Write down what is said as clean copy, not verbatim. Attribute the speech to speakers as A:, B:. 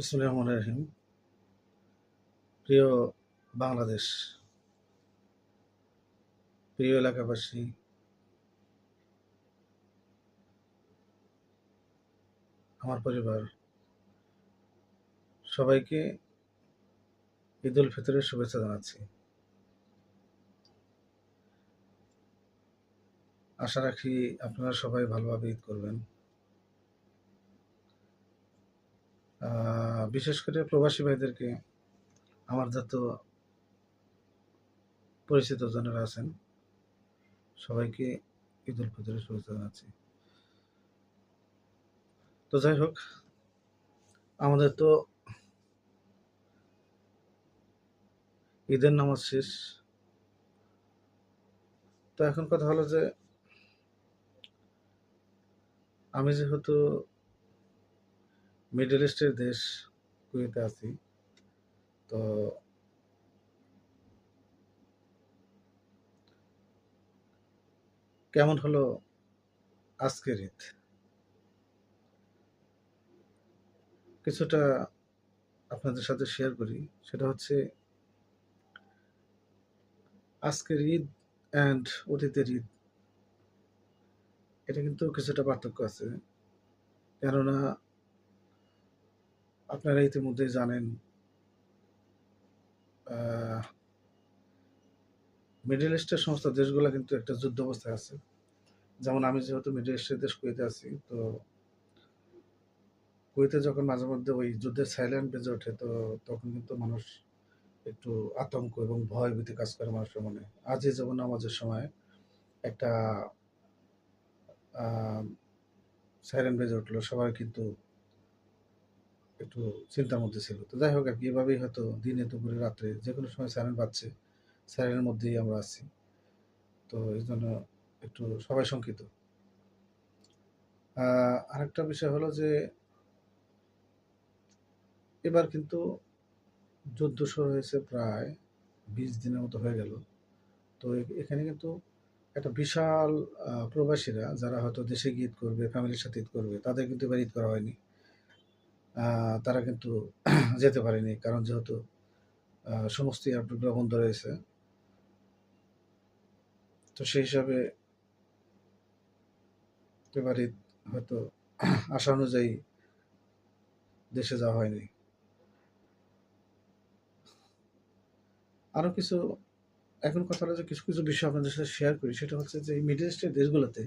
A: বিসমিল্লাহির রহমানির রহিম। প্রিয় বাংলাদেশ, প্রিয় এলাকাবাসী, আমার পরিবার, সবাইকে ঈদ উল ফিতরের শুভেচ্ছা জানাচ্ছি। আশা রাখি আপনারা সবাই ভালোভাবে ঈদ করবেন। বিশেষ করে প্রবাসী ভাইদেরকে, আমার যত পরিচিত জনেরা আছেন, সবাইকে ঈদ উল ফিতরের শুভেচ্ছা জানাচ্ছি। তো যাই হোক, আমাদের তো ঈদের নামাজ শেষ। তো এখন কথা হলো যে, আমি যেহেতু মিডল ইস্টের দেশ কুয়েতে আছি, তো কেমন হলো আজকের ঈদ, কিছুটা আপনাদের সাথে শেয়ার করি। সেটা হচ্ছে আজকের ঈদ অ্যান্ড অতীতের ঈদ, এটা কিন্তু কিছুটা পার্থক্য আছে। কেননা আপনারা ইতিমধ্যেই জানেন, মিডল ইস্টের সমস্ত দেশগুলো কিন্তু একটা যুদ্ধ অবস্থায় আছে। যেমন আমি যেহেতু মিডল ইস্টের দেশ কুয়েতে আছি, তো কুয়েতে যখন মাঝে মধ্যে ওই যুদ্ধের সাইলেন্ট বেজে ওঠে, তো তখন কিন্তু মানুষ একটু আতঙ্ক এবং ভয় ভীতি কাজ করে মানুষের মনে। আজই যেমন নামাজের সময় একটা সাইরেন বেজে উঠলো, সবাই কিন্তু একটু চিন্তার মধ্যে ছিল। তো যাই হোক আর কি, এভাবেই হয়তো দিনে দুপুরে রাত্রে যে কোনো সময় সাইরেন বাজছে, সাইরেনের মধ্যেই আমরা আছি। তো এই জন্য একটু সবাই শঙ্কিত। আরেকটা বিষয় হলো যে, এবার কিন্তু যুদ্ধ শুরু হয়েছে প্রায় 20 দিনের মতো হয়ে গেল। তো এখানে কিন্তু একটা বিশাল প্রবাসীরা যারা হয়তো দেশে গিয়ে ঈদ করবে, ফ্যামিলির সাথে ঈদ করবে, তাদের কিন্তু এবার ঈদ করা হয়নি। তারা কিন্তু যেতে পারেনি, কারণ যেহেতু সমস্ত এয়ারপোর্টগুলো বন্ধ রয়েছে। তো সেই হিসাবে এবার ঈদ হয়তো আশা অনুযায়ী দেশে যাওয়া হয়নি। আরও কিছু, এখন কথা হলো যে কিছু কিছু বিষয় আপনাদের সাথে শেয়ার করি। সেটা হচ্ছে যে এই মিডল ইস্টের দেশগুলোতে